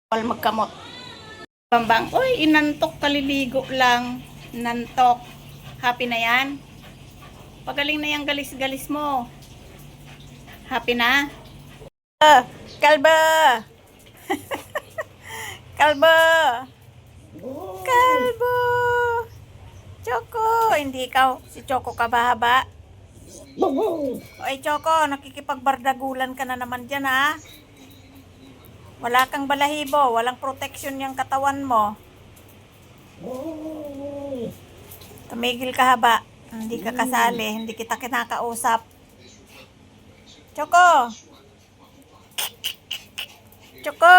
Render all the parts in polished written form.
Wal magkamot. Bambang, uy, inantok, kaliligo lang. Nantok. Happy na yan? Pagaling na yung galis-galis mo. Happy na? Kalba! Kalbo! Kalbo! Choco! Hindi ikaw. Si Choco ka ba haba? Oy, Choco, nakikipagbardagulan ka na naman dyan, ha? Wala kang balahibo, walang protection yung katawan mo. Tumigil ka haba. Hindi ka kasali, hindi kita kinakausap. Choco! Choco!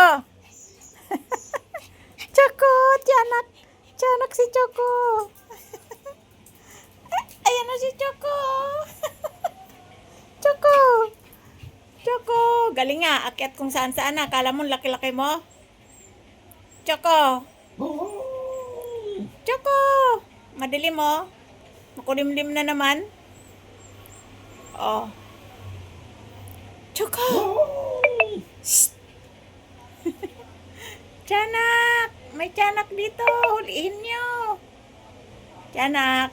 Choco! Tiyanak! Tiyanak si Choco! Ayan na si Choco! Choco! Choco! Galing nga, akyat kung saan saan na. Akala mo laki-laki mo? Choco! Choco! Madilim mo? Makulimlim na naman? Oh. Choco! Shh! Tiyanak! May tiyanak dito! Huliin nyo! Tiyanak!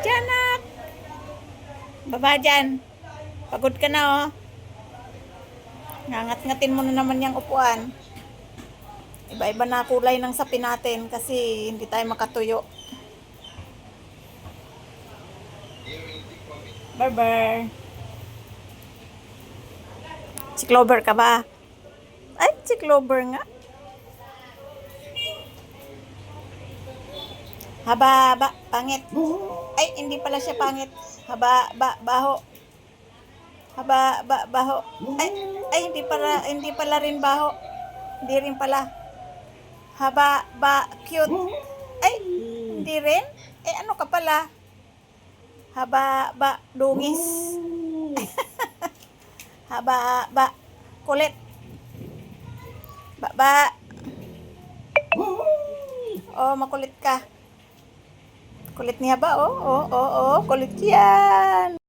Tiyanak! Baba dyan. Pagod ka na, oh. Ngangat-ngatin mo na naman yung upuan. Iba-iba na kulay ng sapin natin kasi hindi tayo makatuyo. Bye-bye. Si Clover ka ba? Ay, si Clover nga. Haba, pangit. Ay, hindi pala siya pangit. Haba, baho. Haba, baho. Ay, hindi pala rin baho. Hindi rin pala. Haba, cute. Ay, hindi rin. Ano ka pala? Haba, dungis. Haba, kulit. Oh, makulit ka. Kulit niya ba? Oh, kulit yan.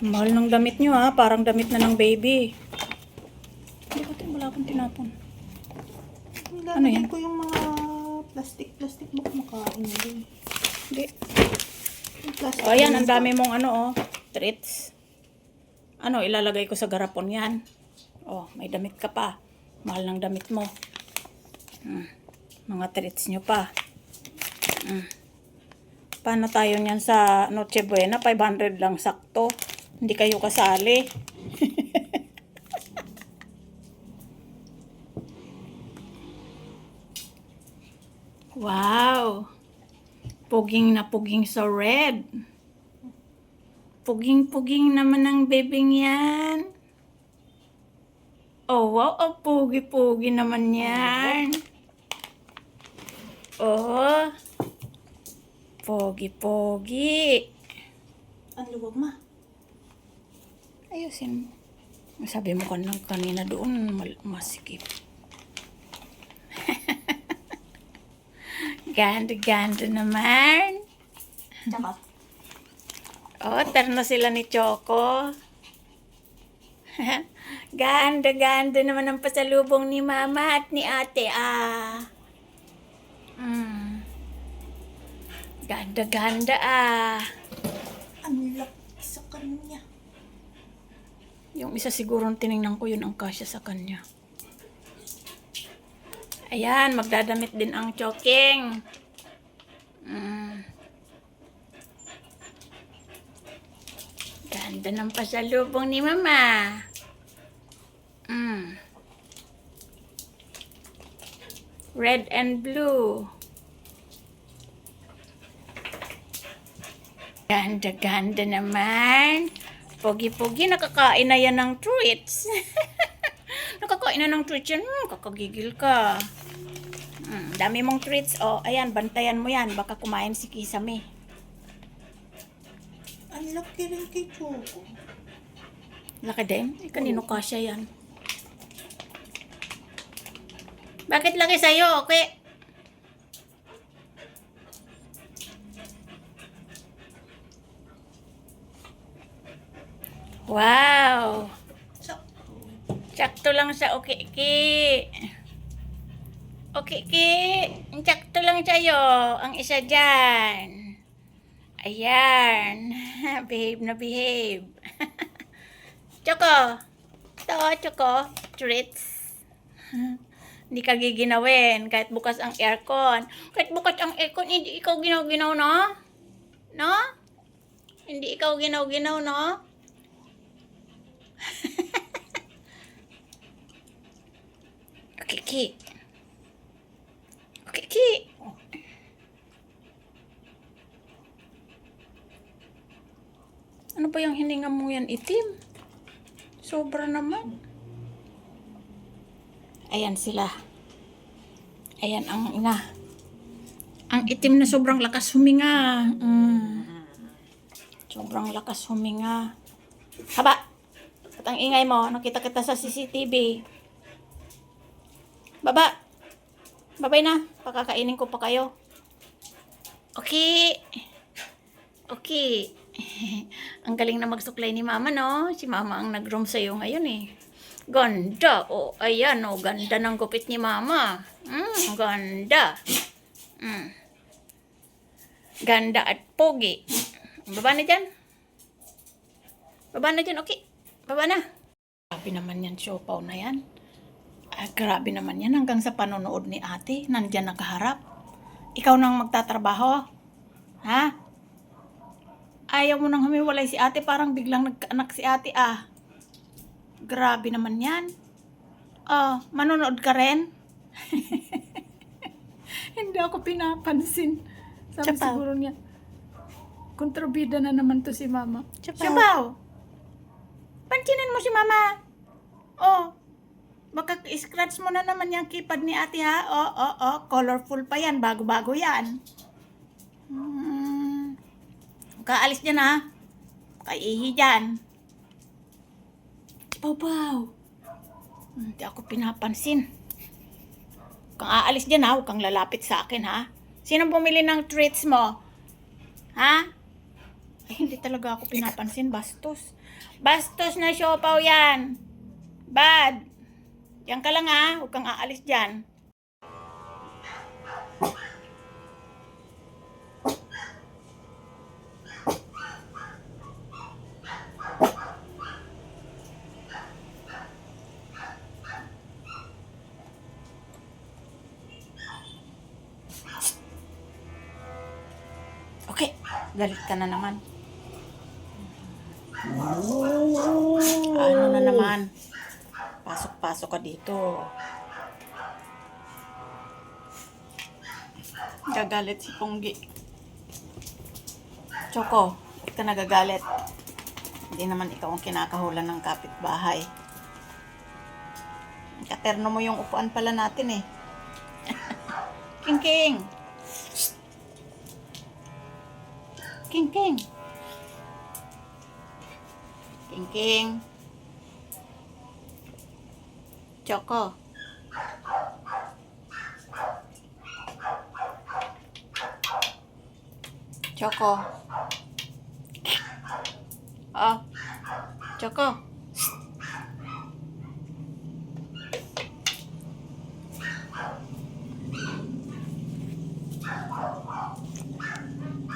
Mahal ng damit nyo, ha. Parang damit na ng baby. Hindi ko tayo, wala akong tinapon. Ano yan? Ko yung mga plastic book makain nyo din. Hindi. O, ayan, ang dami mong treats. Ilalagay ko sa garapon yan. Oh, may damit ka pa. Mahal ng damit mo. Mga treats nyo pa. Paano tayo niyan sa Noche Buena? 500 lang sakto. Hindi kayo kasali. Wow! Puging na puging sa red. Puging-puging naman ang bebeng yan. Oh, wow! Oh, pugi-pugi naman yan. Oh! Pogi-pogi. Ang luwag, ma. Ayusin mo. Sabi mo kanina doon, masikip. Ganda naman. Tsaka. Oh, terno sila ni Choco. Ganda naman ang pasalubong ni Mama at ni Ate. Ganda-ganda ah. Ang laki sa kanya. Yung isa siguro tinignan ko yun ang kasya sa kanya. Ayan, magdadamit din ang choking. Ganda ng pasalubong ni Mama. Red and blue. Ganda-ganda naman. Pogi-pogi, nakakain na yan ng treats. Nakakain na ng treats yan. Kakagigil ka. Dami mong treats. Oh, ayan, bantayan mo yan. Baka kumain si Kisame. Ang laki rin kay Choco. Laki din? Kanino kasya yan? Bakit laki sa'yo? Okay. Wow! Sakto lang sa ukiki. Ukiki, sakto lang sa'yo. Ang isa dyan. Ayan. Behave na behave. Choco. Ito, Choco. Treats. Hindi ka giginawin kahit bukas ang aircon. Kahit bukas ang aircon, hindi ikaw ginaw-ginaw, no? No? Hindi ikaw ginaw-ginaw, no? Kiki. Kiki. Ano ba yung hininga mo yan, itim? Sobra naman. Ayan sila. Ayan ang ina. Ang itim na sobrang lakas huminga. Sobrang lakas huminga. Haba! At ang ingay mo, nakita kita sa CCTV. Baba! Babay na. Pakakainin ko pa kayo. Okay. Okay. Ang galing na magsuklay ni Mama, no? Si Mama ang nag-room sa'yo ngayon, eh. Ganda. Oh, ayan, oh. Ganda ng gupit ni Mama. Ganda. Ganda at pogi. Baba na dyan. Baba na dyan, okay. Baba na. Grabe naman yan, siopaw na yan. Grabe naman yan. Hanggang sa panonood ni ate, nandyan nakaharap. Ikaw nang magtatrabaho. Ha? Ayaw mo nang humiwalay si ate. Parang biglang nagkaanak si ate, ah. Grabe naman yan. Manonood ka rin? Hindi ako pinapansin. Sabi Chapaw. siguro niya, kontrabida na naman to si Mama. Chapaw. Chapaw! Pansinin mo si Mama. Oh, baka scratch mo na naman yung keypad ni ate, ha? Colorful pa yan. Bago-bago yan. Kaalis dyan, ha? Kaihi dyan. Baw. Hindi ako pinapansin. Kung aalis dyan, ha? Huwag kang lalapit sa akin, ha? Sino bumili ng treats mo? Ha? Ay, hindi talaga ako pinapansin. Bastos. Bastos na siopaw yan. Bad. Diyan ka lang, ha? Huwag kang aalis dyan. Okay, galit ka na naman. Ano na naman? Pasok-pasok ka dito. Gagalit si Ponggi. Choco, ba't ka nagagalit? Hindi naman ikaw ang kinakahulan ng kapitbahay. Katerno mo yung upuan pala natin, eh. King. King. Choco. Oh. Choco.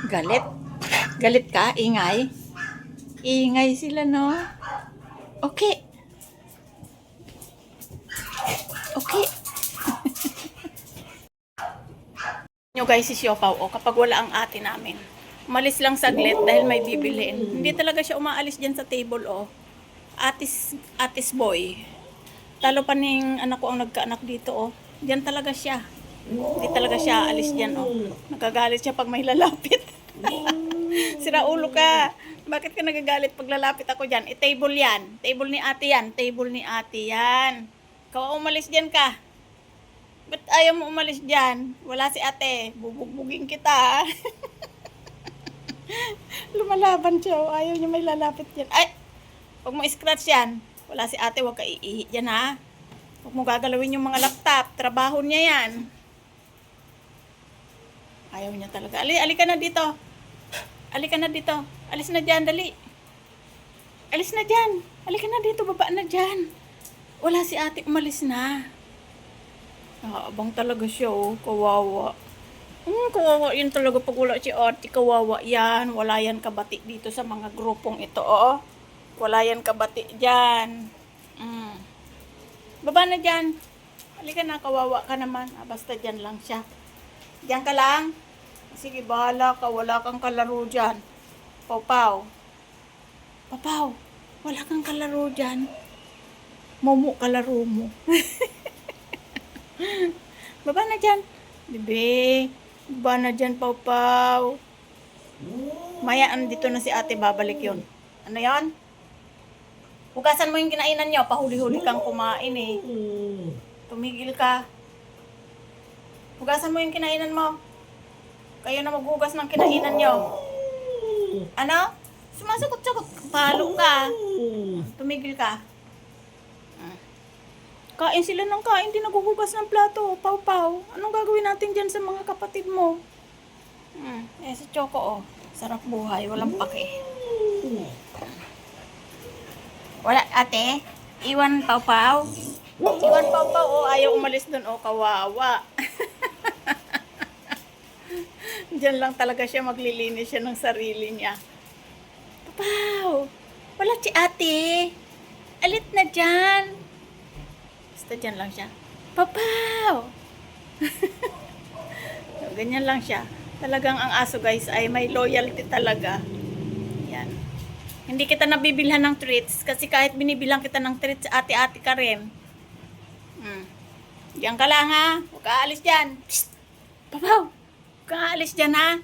Galit? Galit ka? Ingay? Ingay sila, no? Okay. Okay. Nyo guys, si Siopaw, kapag wala ang ate namin, umalis lang saglit dahil may bibilhin. Hindi talaga siya umaalis dyan sa table, Atis boy. Talo pa ning anak ko ang nagkaanak dito, Diyan talaga siya. Hindi talaga siya aalis dyan, Nagagalit siya pag may lalapit. Sira ulo ka. Bakit ka nagagalit pag lalapit ako dyan? Table yan. Table ni ate yan. Table ni ate yan. Ikaw umalis dyan ka. Ba't ayaw mo umalis dyan? Wala si ate. Bubugbugin kita. Lumalaban siya. Ayaw niya may lalapit dyan. Ay! Huwag mo scratch yan. Wala si ate. Huwag ka iihi dyan, ha? Huwag mo gagalawin yung mga laptop. Trabaho niya yan. Ayaw niya talaga. Alika na dito. Alika na dito. Alis na dyan, dali. Alis na dyan. Alika na dito, baba na dyan. Wala si ate, umalis na. Abang talaga siya, kawawa. Kawawa yun talaga pag wala si ate, kawawa yan. Wala yan kabati dito sa mga grupong ito, Wala yan kabati dyan. Baba na dyan. Halika na, kawawa ka naman. Basta dyan lang siya. Dyan ka lang. Sige, bahala ka. Wala kang kalaro dyan. Paw-paw. Papaw, wala kang kalaro dyan. Momo kalaro mo. Baba na dyan. Bebe, baba na dyan, Paw-paw. Maya, andito na si ate, babalik yun. Ano yon? Hugasan mo yung kinainan nyo. Pahuli-huli kang kumain, Tumigil ka. Hugasan mo yung kinainan mo. Kayo na maghugas ng kinainan nyo. Ano? Sumasagot-sagot. Palo ka. Tumigil ka. Kain sila ng kain. Di naguhugas ng plato. Paw-paw. Anong gagawin natin dyan sa mga kapatid mo? Si Choco, sarap buhay. Walang pake. Wala, ate. Iwan Paw-paw. Iwan Paw-paw, ayaw umalis dun, kawawa. Diyan lang talaga siya, maglilinis siya ng sarili niya. Paw, wala si ate. Alit na dyan. Basta dyan lang siya. Paw. Ganyan lang siya. Talagang ang aso guys ay may loyalty talaga. Yan. Hindi kita nabibilhan ng treats kasi kahit binibilang kita ng treats, ate-ate ka rin. Diyan ka lang, ha. Huwag ka aalis dyan. Psst. Papaw. Huwag ka aalis dyan, ha.